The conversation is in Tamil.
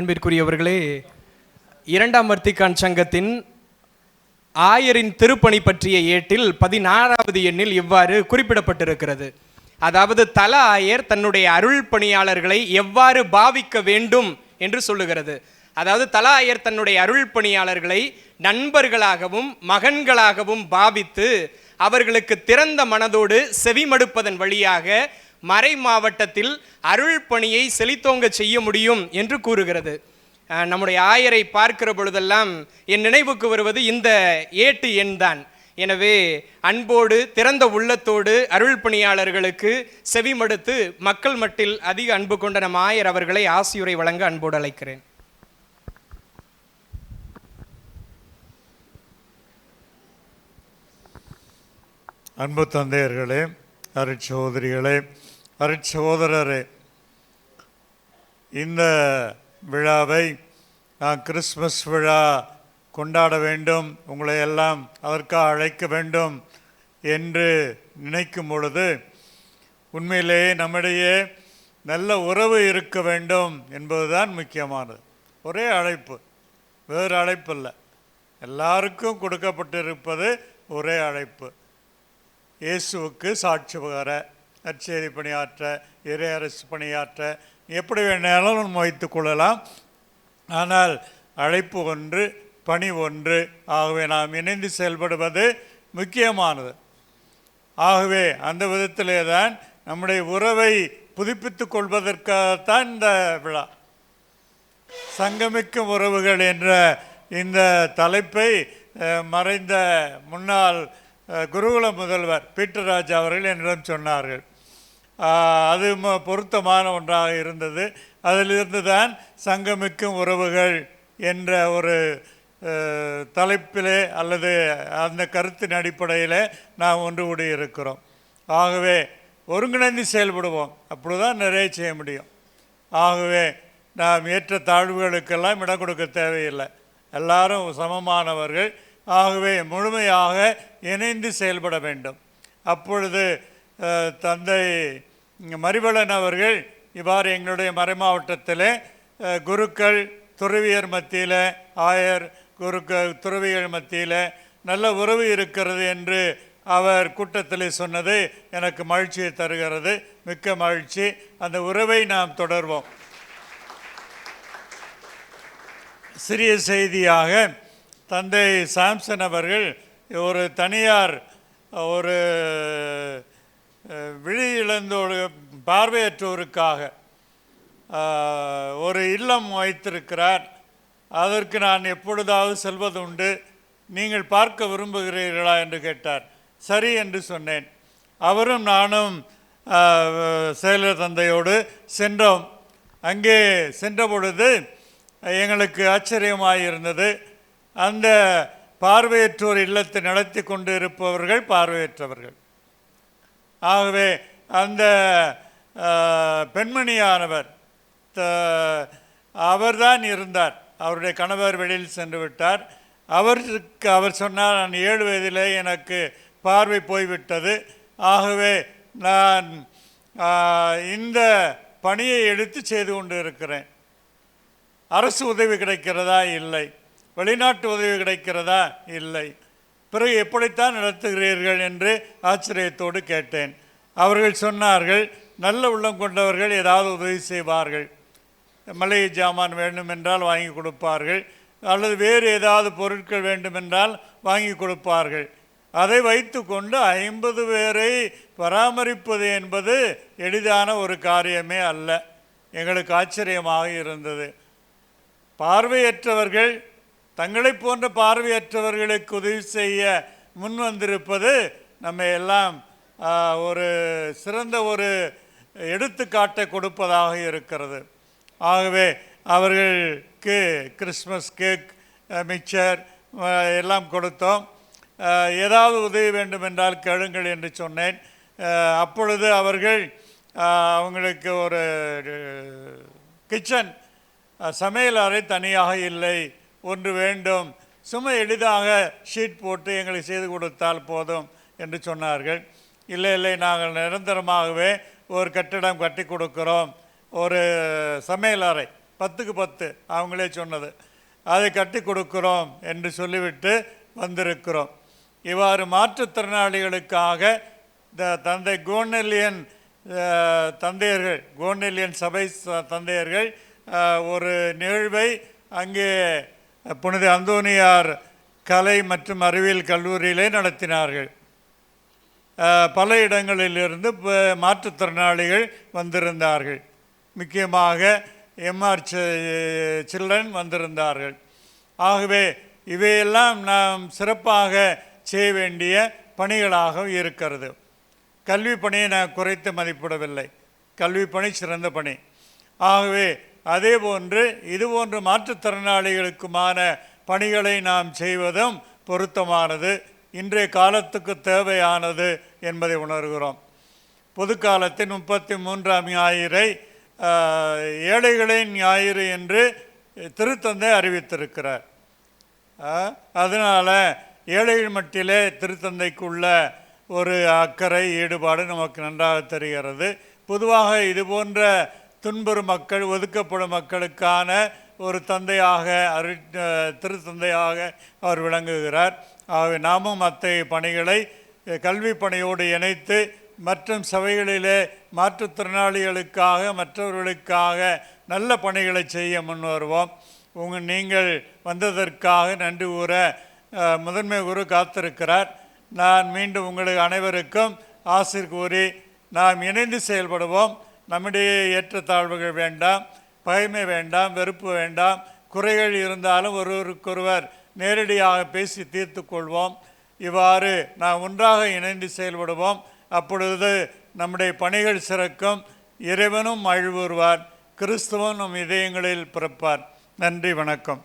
அன்பிற்குரியவர்களே, இரண்டாம் வத்திக்கான் சங்கத்தின் ஆயரின் திருப்பணி பற்றிய ஏட்டில் 16வது எண்ணில் இவ்வாறு குறிப்பிடப்பட்டிருக்கிறது. அதாவது தல ஆயர் தன்னுடைய அருள் பணியாளர்களை எவ்வாறு பாவிக்க வேண்டும் என்று சொல்லுகிறது. அதாவது தல ஆயர் தன்னுடைய அருள் பணியாளர்களை நண்பர்களாகவும் மகன்களாகவும் பாவித்து அவர்களுக்கு திறந்த மனதோடு செவிமடுப்பதன் வழியாக மறை மாவட்டத்தில் அருள் பணியை செழித்தோங்க செய்ய முடியும் என்று கூறுகிறது. நம்முடைய ஆயரை பார்க்கிற பொழுதெல்லாம் என் நினைவுக்கு வருவது இந்த ஏட்டு எண் தான். எனவே அன்போடு திறந்த உள்ளத்தோடு அருள் பணியாளர்களுக்கு செவிமடுத்து மக்கள் மட்டில் அதிக அன்பு கொண்ட நம் ஆயர் அவர்களை ஆசியுரை வழங்க அன்போடு அழைக்கிறேன். அன்பு தந்தையர்களே, அருட்சகோதரிகளே, அருட்சகோதரரே, இந்த விழாவை நான் கிறிஸ்மஸ் விழா கொண்டாட வேண்டும், உங்களை எல்லாம் அதற்காக அழைக்க வேண்டும் என்று நினைக்கும் பொழுது உண்மையிலேயே நம்மிடையே நல்ல உறவு இருக்க வேண்டும் என்பதுதான் முக்கியமானது. ஒரே அழைப்பு, வேறு அழைப்பு இல்லை. எல்லாருக்கும் கொடுக்கப்பட்டிருப்பது ஒரே அழைப்பு. இயேசுவுக்கு சாட்சி பகர, நற்செய்தி பணியாற்ற, இறையரசு பணியாற்ற, எப்படி வேணாலும் நம்ம வைத்து கொள்ளலாம். ஆனால் அழைப்பு ஒன்று, பணி ஒன்று. ஆகவே நாம் இணைந்து செயல்படுவது முக்கியமானது. ஆகவே அந்த விதத்திலே தான் நம்முடைய உறவை புதுப்பித்து கொள்வதற்காகத்தான் இந்த விழா. சங்கமிக்கும் உறவுகள் என்ற இந்த தலைப்பை மறைந்த முன்னாள் குருகுல முதல்வர் பீட்டர் ராஜா அவர்கள் என்னிடம் சொன்னார்கள். அது பொருத்தமான ஒன்றாக இருந்தது. அதிலிருந்து தான் சங்கமிக்கும் உறவுகள் என்ற ஒரு தலைப்பிலே அல்லது அந்த கருத்தின் அடிப்படையில் நாம் ஒன்று கூடி இருக்கிறோம். ஆகவே ஒருங்கிணைந்து செயல்படுவோம், அப்பொழுதுதான் நிறைய செய்ய முடியும். ஆகவே நாம் ஏற்ற தாழ்வுகளுக்கெல்லாம் இடம் கொடுக்க தேவையில்லை. எல்லாரும் சமமானவர்கள். ஆகவே முழுமையாக இணைந்து செயல்பட வேண்டும். அப்பொழுது தந்தை மரிவளன் அவர்கள் இவ்வாறு எங்களுடைய மறை மாவட்டத்தில் குருக்கள் துறவியர் மத்தியில், ஆயர் குருக்கள் துறவிகள் மத்தியில் நல்ல உறவு இருக்கிறது என்று அவர் கூட்டத்தில் சொன்னது எனக்கு மகிழ்ச்சியை தருகிறது. மிக்க மகிழ்ச்சி. அந்த உறவை நாம் தொடர்வோம். சிறிய செய்தியாக தந்தை சாம்சன் அவர்கள் ஒரு தனியார் ஒரு விழி இழந்தோடு பார்வையற்றோருக்காக ஒரு இல்லம் வைத்திருக்கிறார். அதற்கு நான் எப்பொழுதாவது செல்வது உண்டு, நீங்கள் பார்க்க விரும்புகிறீர்களா என்று கேட்டார். சரி என்று சொன்னேன். அவரும் நானும் செயலர் தந்தையோடு சென்றோம். அங்கே சென்ற பொழுது எங்களுக்கு ஆச்சரியமாக இருந்தது. அந்த பார்வையற்றோர் இல்லத்தை நடத்தி கொண்டு இருப்பவர்கள் பார்வையற்றவர்கள். ஆகவே அந்த பெண்மணியானவர் அவர்தான் இருந்தார். அவருடைய கணவர் வெளியில் சென்று விட்டார். அவர் சொன்னார், நான் 7 வயதிலே எனக்கு பார்வை போய்விட்டது. ஆகவே நான் இந்த பணியை எடுத்து செய்து கொண்டு இருக்கிறேன். அரசு உதவி கிடைக்கிறதா? இல்லை. வெளிநாட்டு உதவி கிடைக்கிறதா? இல்லை. பிறகு எப்படித்தான் நடத்துகிறீர்கள் என்று ஆச்சரியத்தோடு கேட்டேன். அவர்கள் சொன்னார்கள், நல்ல உள்ளம் கொண்டவர்கள் ஏதாவது உதவி செய்வார்கள். மளிகை ஜாமான் வேண்டுமென்றால் வாங்கி கொடுப்பார்கள், அல்லது வேறு ஏதாவது பொருட்கள் வேண்டுமென்றால் வாங்கி கொடுப்பார்கள். அதை வைத்து கொண்டு 50 பேரை பராமரிப்பது என்பது எளிதான ஒரு காரியமே அல்ல. எங்களுக்கு ஆச்சரியமாக இருந்தது. பார்வையற்றவர்கள் தங்களை போன்ற பார்வையற்றவர்களுக்கு உதவி செய்ய முன் வந்திருப்பது நம்ம எல்லாம் ஒரு சிறந்த ஒரு எடுத்துக்காட்டை கொடுப்பதாக இருக்கிறது. ஆகவே அவர்களுக்கு கிறிஸ்மஸ் கேக், மிக்சர் எல்லாம் கொடுத்தோம். ஏதாவது உதவி வேண்டுமென்றால் கேளுங்கள் என்று சொன்னேன். அப்பொழுது அவர்கள் அவங்களுக்கு ஒரு கிச்சன் சமையல் அறை தனியாக இல்லை, ஒன்று வேண்டும், சும்மா எளிதாக ஷீட் போட்டு எங்களுக்கு செய்து கொடுத்தால் போதும் என்று சொன்னார்கள். இல்லை இல்லை, நாங்கள் நிரந்தரமாகவே ஒரு கட்டிடம் கட்டி கொடுக்கிறோம், ஒரு சமையல் அறை 10க்கு 10 அவங்களே சொன்னது. அதை கட்டி கொடுக்கிறோம் என்று சொல்லிவிட்டு வந்திருக்கிறோம். இவ்வாறு மாற்றுத்திறனாளிகளுக்காக தந்தை கோர்னெல்லியன் தந்தையர்கள், கோர்னெல்லியன் சபை தந்தையர்கள் ஒரு நிகழ்வை அங்கே புனித அந்தோனியார் கலை மற்றும் அறிவியல் கல்லூரியிலே நடத்தினார்கள். பல இடங்களிலிருந்து மாற்றுத்திறனாளிகள் வந்திருந்தார்கள். முக்கியமாக எம்ஆர் சில்ட்ரன் வந்திருந்தார்கள். ஆகவே இவையெல்லாம் நாம் சிறப்பாக செய்ய வேண்டிய பணிகளாக இருக்கிறது. கல்வி பணியை நான் குறைத்து மதிப்பிடவில்லை. கல்வி பணி சிறந்த பணி. ஆகவே அதே போன்று இதுபோன்று மாற்றுத்திறனாளிகளுக்குமான பணிகளை நாம் செய்வதும் பொருத்தமானது, இன்றைய காலத்துக்கு தேவையானது என்பதை உணர்கிறோம். பொது காலத்தின் 33ஆம் ஞாயிறை ஏழைகளின் ஞாயிறு என்று திருத்தந்தை அறிவித்திருக்கிறார். அதனால் ஏழைகள் மட்டிலே திருத்தந்தைக்குள்ள ஒரு அக்கறை, ஈடுபாடு நமக்கு நன்றாக தெரிகிறது. பொதுவாக இது போன்ற துன்புறும் மக்கள், ஒதுக்கப்படும் மக்களுக்கான ஒரு தந்தையாக திருத்தந்தையாக அவர் விளங்குகிறார். ஆகவே நாமும் அத்தகைய பணிகளை கல்வி பணியோடு இணைத்து மற்றும் சபைகளிலே மாற்றுத்திறனாளிகளுக்காக மற்றவர்களுக்காக நல்ல பணிகளை செய்ய முன்வருவோம். நீங்கள் வந்ததற்காக நன்றி கூற முதன்மை குரு காத்திருக்கிறார். நான் மீண்டும் உங்களுக்கு அனைவருக்கும் ஆசிர் கூறி நாம் இணைந்து செயல்படுவோம். நம்முடைய ஏற்றத்தாழ்வுகள் வேண்டாம், பகைமை வேண்டாம், வெறுப்பு வேண்டாம். குறைகள் இருந்தாலும் ஒருவருக்கொருவர் நேரடியாக பேசி தீர்த்து கொள்வோம். இவ்வாறு நாம் ஒன்றாக இணைந்து செயல்படுவோம். அப்பொழுது நம்முடைய பணிகள் சிறக்கும். இறைவனும் மகிழ்வுறுவார், கிறிஸ்துவன் நம் இதயங்களில் பிறப்பார். நன்றி, வணக்கம்.